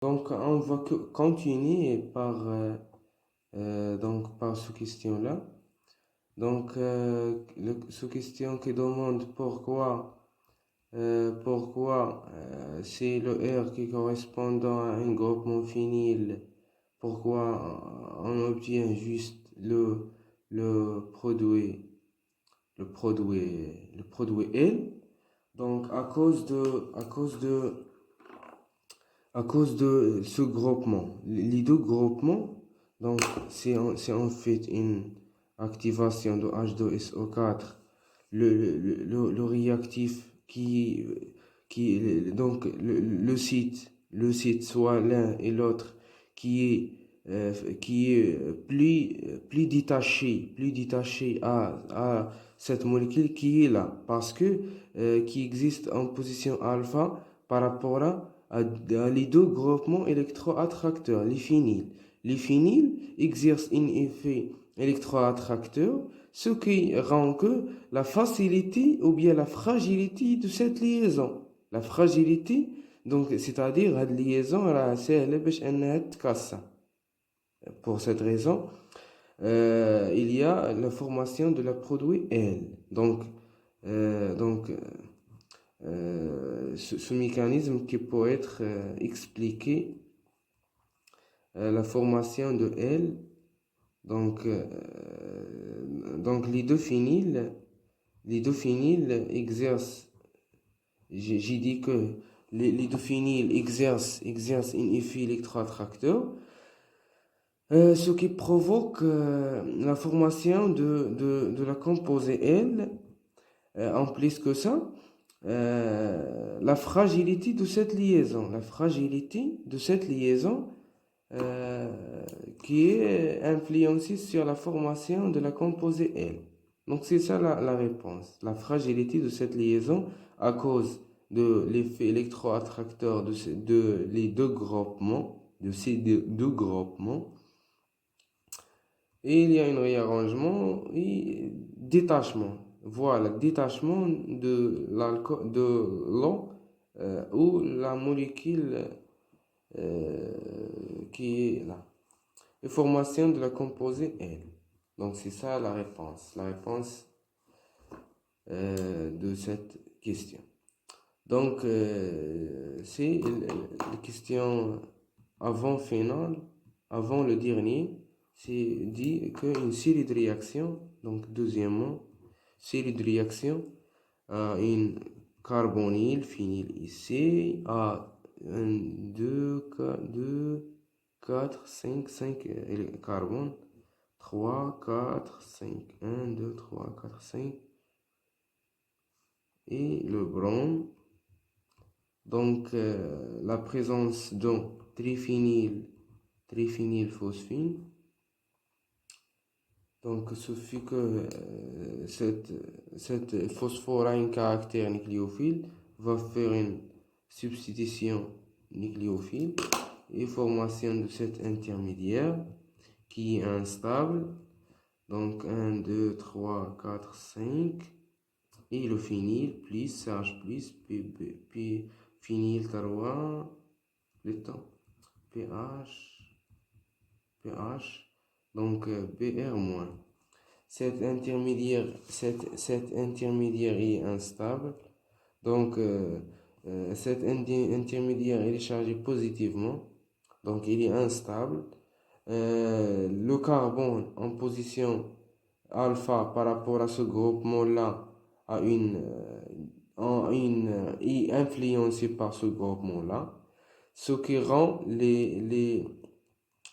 Donc, on va continuer par cette question-là. Donc, cette question qui demande pourquoi c'est le R qui correspondant à un groupement finil, pourquoi on obtient juste le produit, le produit L. Donc, à cause de ce groupement, les deux groupements, donc c'est en fait une activation de H2SO4, le réactif donc le site soit l'un et l'autre qui est plus détaché à cette molécule qui est là, parce que qui existe en position alpha par rapport à les deux groupements électroattracteurs, les phényls. Les phényls exercent un effet électroattracteur, ce qui rend que la facilité ou bien la fragilité de cette liaison. La fragilité, donc, c'est-à-dire la liaison, c'est pour cette raison, il y a la formation de la produit L. Ce mécanisme qui peut être expliqué, la formation de L, donc, euh, donc les deux phényls exercent, j'ai dit que les deux phényls exercent un effet électroattracteur, ce qui provoque la formation de la composée L. En plus que ça, la fragilité de cette liaison euh, qui est influencée sur la formation de la composée L. Donc c'est ça la réponse. La fragilité de cette liaison à cause de l'effet électroattracteur de les deux groupements, de ces deux groupements. Et il y a un réarrangement et détachement. Voilà, détachement de l'eau ou la molécule qui est là. Et formation de la composée L. Donc c'est ça la réponse. La réponse de cette question. Donc c'est la question avant finale, avant le dernier. C'est dit qu'une série de réactions, donc deuxièmement, série de réactions à une carbonyle, phényl ici, à 2, 4, 5 carbone, 3, 4, 5, 1, 2, 3, 4, 5, et le brome. Donc, la présence d'un triphénylphosphine. Donc, ce fait que cette phosphore a un caractère nucléophile, va faire une substitution nucléophile et formation de cet intermédiaire qui est instable. Donc, 1, 2, 3, 4, 5. Et le phényl plus CH plus, puis phényl 3, le temps, pH, donc Br moins. Cet intermédiaire est instable. Donc, cet intermédiaire est chargé positivement. Donc, il est instable. Le carbone en position alpha par rapport à ce groupement-là est influencé par ce groupement-là, ce qui rend les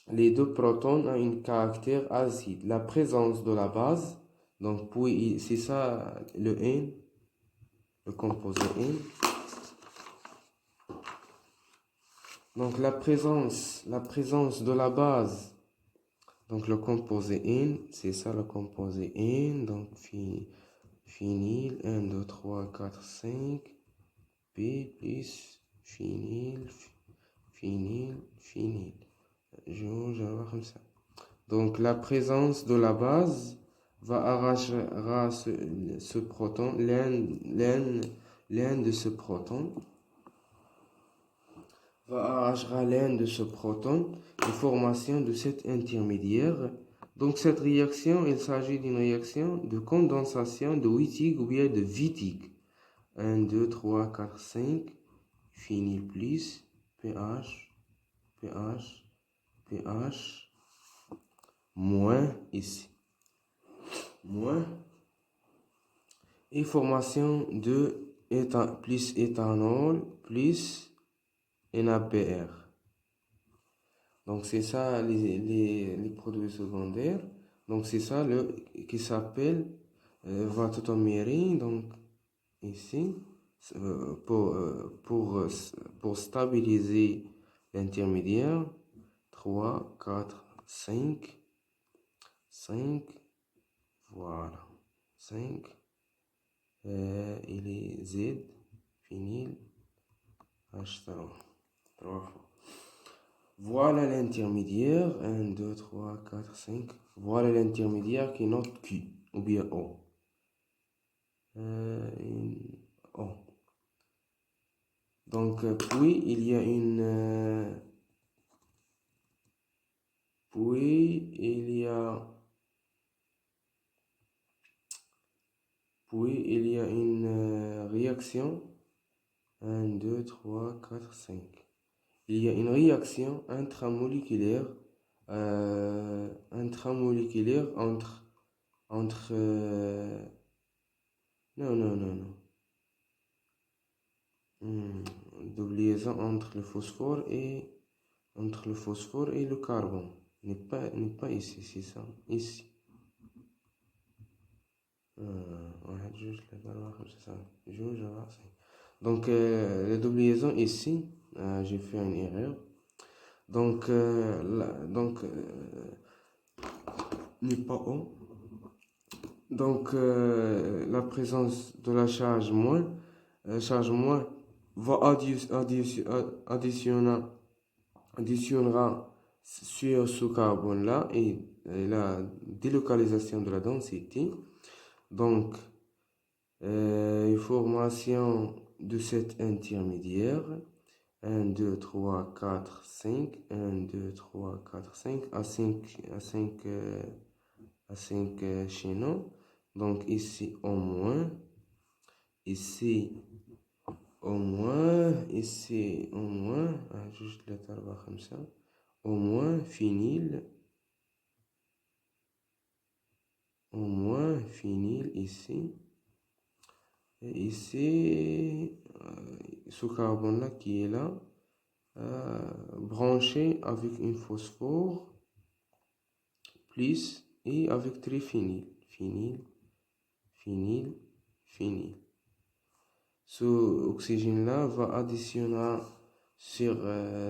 deux protons à un caractère acide. La présence de la base, donc puis c'est ça le N, le composé N. Donc la présence de la base, donc le composé N, c'est ça le composé N, donc phényl, 1, 2, 3, 4, 5, P plus phényl. Je vais voir comme ça. Donc la présence de la base va arrachera ce proton, l'un de ce proton va arrachera l'un de ce proton et formation de cet intermédiaire. Donc cette réaction, il s'agit d'une réaction de condensation de Wittig ou bien de Wittig. 1, 2, 3, 4, 5, fini plus, pH, pH, pH, moins ici. Moins. Et formation de plus éthanol plus NaPr. Donc c'est ça les produits secondaires. Donc c'est ça qui s'appelle vatotomérie. Donc ici pour stabiliser l'intermédiaire 3, 4, 5, 5, voilà 5. Il est Z, phényl, H3. 3 fois. Voilà l'intermédiaire. 1, 2, 3, 4, 5. Voilà l'intermédiaire qui note Q, ou bien O. O. Donc, puis, il y a une... puis, il y a une réaction. 1, 2, 3, 4, 5. Il y a une réaction intramoléculaire entre non, non, non, non. De liaison entre le phosphore et le carbone. N'est pas ici, c'est ça. Ici. Donc, la double liaison ici, j'ai fait une erreur. Donc, n'est pas O. Donc, la présence de la charge moins va additionnera sur ce carbone-là et la délocalisation de la densité. Donc, une formation de cet intermédiaire. 1, 2, 3, 4, 5. 1, 2, 3, 4, 5 à 5 chaînons. Donc ici au moins, ici au moins, ici au moins, juste le tarba comme ça, au moins phényl, ici, et ici, ce carbone-là qui est là, branché avec une phosphore, plus, et avec triphényl, phényl. Ce oxygène-là va additionner sur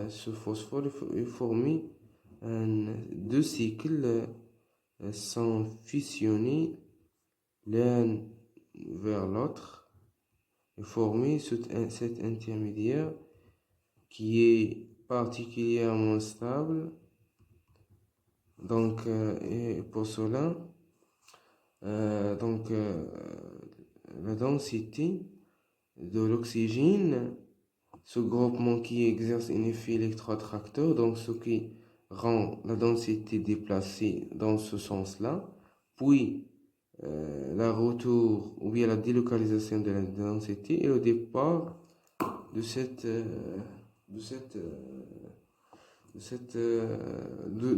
ce phosphore et former deux cycles sans fusionner l'un vers l'autre et former cet intermédiaire qui est particulièrement stable. Donc, et pour cela, la densité de l'oxygène, ce groupement qui exerce un effet électroattracteur, donc ce qui rend la densité déplacée dans ce sens-là, puis la retour ou bien la délocalisation de la densité et le départ de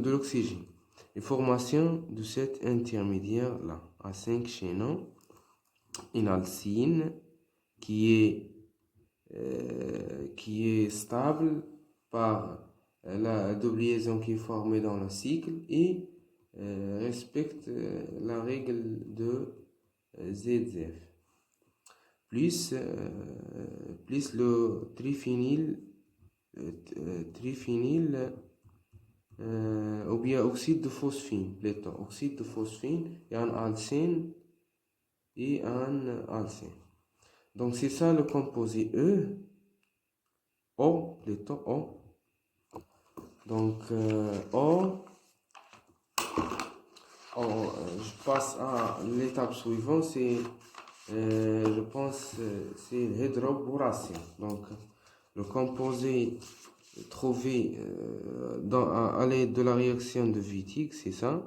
l'oxygène. Et formation de cet intermédiaire-là à 5 chaînons, une alcyne qui est stable par la double liaison qui est formée dans le cycle et respecte la règle de ZF. Plus le triphényl, ou bien oxyde de phosphine, plutôt. Oxyde de phosphine et un alcène et un alcène. Donc c'est ça le composé E, O, plutôt O. Donc je passe à l'étape suivante, c'est je pense c'est l'hydroboration. Donc le composé trouvé à l'aide de la réaction de Wittig, c'est ça.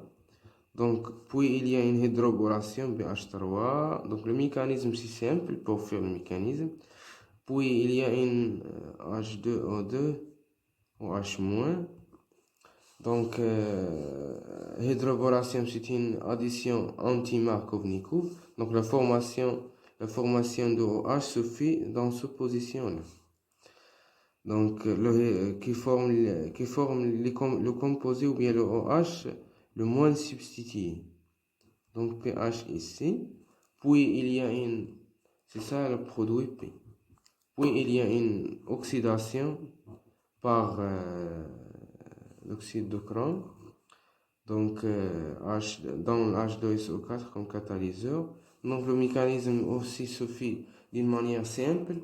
Donc, puis il y a une hydroboration BH3. Donc, le mécanisme, c'est simple pour faire le mécanisme. Puis il y a une H2O2 ou H-. Donc, hydroboration, c'est une addition anti-Markovnikov. Donc, la formation de OH se fait dans cette position-là. Donc, qui forme le composé ou bien le OH le moins substitué. Donc, pH ici. Puis, il y a c'est ça le produit P. Puis, il y a une oxydation par l'oxyde de chrome. Donc, dans H2SO4 comme catalyseur. Donc, le mécanisme aussi se fait d'une manière simple.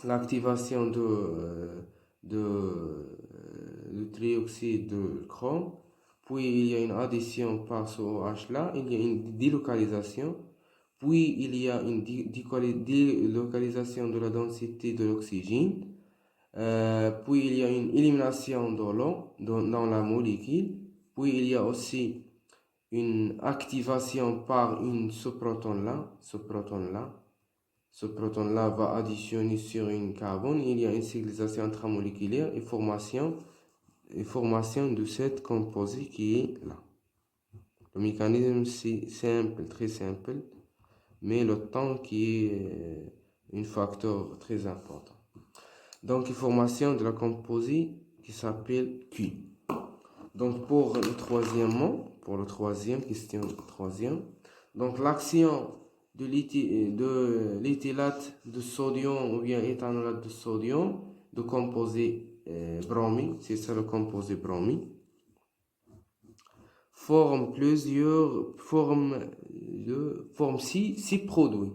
L'activation de trioxyde de chrome. Puis, il y a une addition par ce OH là. Il y a une délocalisation. Puis, il y a une délocalisation de la densité de l'oxygène. Puis, il y a une élimination de l'eau dans la molécule. Puis, il y a aussi une activation par ce proton-là. Ce proton-là va additionner sur une carbone. Il y a une cyclisation intramoléculaire et formation de cette composé qui est là. Le mécanisme, c'est simple, très simple, mais le temps qui est un facteur très important. Donc, une formation de la composé qui s'appelle Q. Donc, pour le troisième question, donc l'action de l'éthylate de sodium ou bien éthanolate de sodium, de composé bromure, c'est ça le composé bromure, forme six produits.